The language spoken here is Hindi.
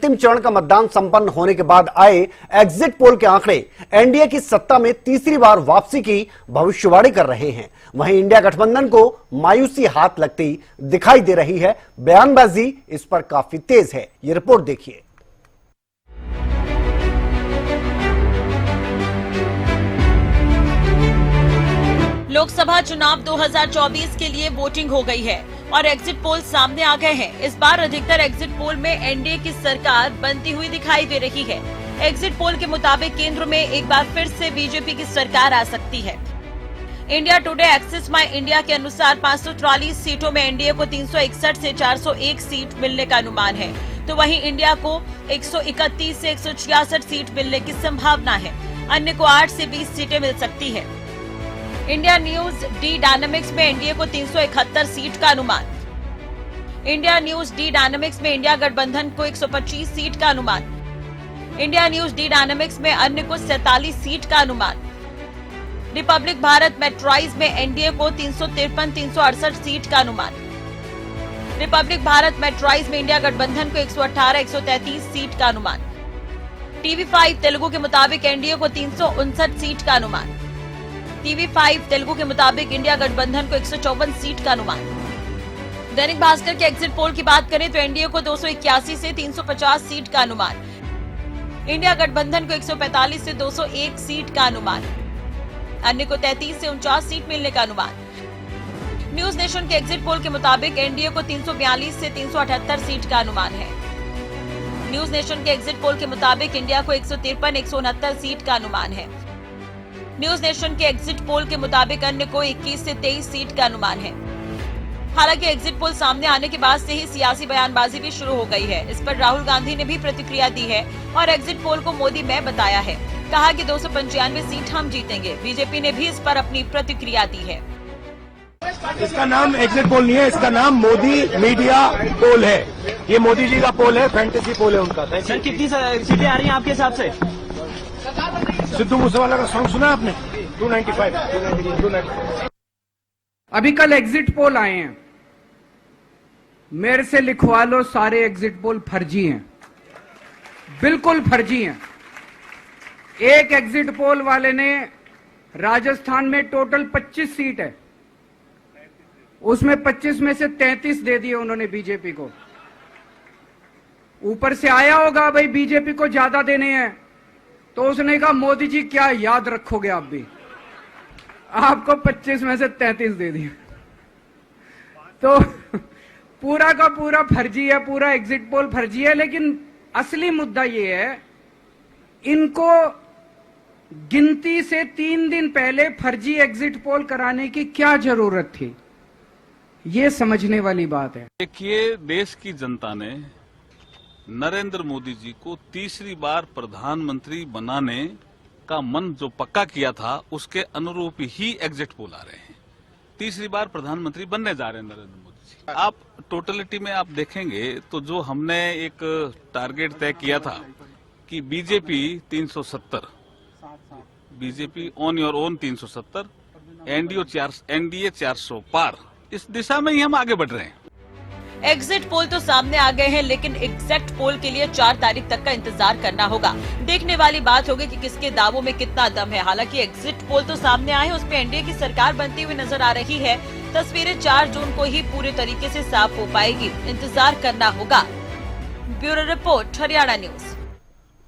अंतिम चरण का मतदान संपन्न होने के बाद आए एग्जिट पोल के आंकड़े एनडीए की सत्ता में तीसरी बार वापसी की भविष्यवाणी कर रहे हैं। वहीं इंडिया गठबंधन को मायूसी हाथ लगती दिखाई दे रही है। बयानबाजी इस पर काफी तेज है। ये रिपोर्ट देखिए। लोकसभा चुनाव 2024 के लिए वोटिंग हो गई है और एग्जिट पोल सामने आ गए हैं। इस बार अधिकतर एग्जिट पोल में एनडीए की सरकार बनती हुई दिखाई दे रही है। एग्जिट पोल के मुताबिक केंद्र में एक बार फिर से बीजेपी की सरकार आ सकती है। इंडिया टुडे एक्सिस माई इंडिया के अनुसार 543 सीटों में एनडीए को 361 से 401 सीट मिलने का अनुमान है, तो वहीं इंडिया को 131 से 166 सीट मिलने की संभावना है। अन्य को 8 से 20 सीटें मिल सकती है। इंडिया न्यूज डी डायनामिक्स में एनडीए को 371 सीट का अनुमान। इंडिया न्यूज डी डायनामिक्स में इंडिया गठबंधन को 125 सीट का अनुमान। इंडिया न्यूज डी डायनामिक्स में अन्य को 47 सीट का अनुमान। रिपब्लिक भारत मेट्राइज में एनडीए को 363-368 सीट का अनुमान। रिपब्लिक भारत मेट्राइज में इंडिया गठबंधन को 118-133 सीट का अनुमान। टीवी5 तेलुगु के मुताबिक एनडीए को 359 सीट का अनुमान। टीवी5 तेलुगु के मुताबिक इंडिया गठबंधन को 154 सीट का अनुमान। दैनिक भास्कर के एग्जिट पोल की बात करें तो एनडीए को 281 से 350 सीट का अनुमान। इंडिया गठबंधन को 145 से 201 सीट का अनुमान। अन्य को 33 से 49 सीट मिलने का अनुमान। न्यूज नेशन के एग्जिट पोल के मुताबिक एनडीए को 342 से 378 सीट का अनुमान है। न्यूज नेशन के एग्जिट पोल के मुताबिक इंडिया को 153-169 सीट का अनुमान है। न्यूज नेशन के एग्जिट पोल के मुताबिक अन्य को 21 से 23 सीट का अनुमान है। हालांकि एग्जिट पोल सामने आने के बाद से ही सियासी बयानबाजी भी शुरू हो गई है। इस पर राहुल गांधी ने भी प्रतिक्रिया दी है और एग्जिट पोल को मोदी मैं बताया है। कहा कि 295 सीट हम जीतेंगे। बीजेपी ने भी इस पर अपनी प्रतिक्रिया दी है। इसका नाम एग्जिट पोल नहीं है, इसका नाम मोदी मीडिया पोल है। ये मोदी जी का पोल है, फैंटेसी पोल है उनका। सर कितनी सीटें आ रही हैं आपके हिसाब से? सिद्धू मूसेवाला का सॉन्ग सुना आपने? 295। अभी कल एग्जिट पोल आए हैं, मेरे से लिखवा लो, सारे एग्जिट पोल फर्जी हैं, बिल्कुल फर्जी हैं। एक एग्जिट पोल वाले ने राजस्थान में टोटल 25 सीट है, उसमें 25 में से 33 दे दिए उन्होंने बीजेपी को। ऊपर से आया होगा भाई बीजेपी को ज्यादा देने हैं, तो उसने कहा मोदी जी क्या याद रखोगे आप भी, आपको 25 में से 33 दे दिए। तो पूरा का पूरा फर्जी है, पूरा एग्जिट पोल फर्जी है। लेकिन असली मुद्दा ये है, इनको गिनती से 3 दिन पहले फर्जी एग्जिट पोल कराने की क्या जरूरत थी, ये समझने वाली बात है। देखिए, देश की जनता ने नरेंद्र मोदी जी को तीसरी बार प्रधानमंत्री बनाने का मन जो पक्का किया था, उसके अनुरूप ही एग्जिट पोल आ रहे हैं। तीसरी बार प्रधानमंत्री बनने जा रहे हैं नरेंद्र मोदी जी। आप टोटलिटी में आप देखेंगे तो जो हमने एक टारगेट तय किया था कि BJP 370, BJP on your own 370, NDA 400 पार, इस दिशा में ही हम आगे बढ़ रहे हैं। एग्जिट पोल तो सामने आ गए हैं, लेकिन एग्जैक्ट पोल के लिए 4 तारीख तक का इंतजार करना होगा। देखने वाली बात होगी कि किसके दावों में कितना दम है। हालांकि एग्जिट पोल तो सामने आए हैं, उसमें एनडीए की सरकार बनती हुई नजर आ रही है। तस्वीरें 4 जून को ही पूरे तरीके से साफ हो पाएगी, इंतजार करना होगा। Bureau report, Haryana news.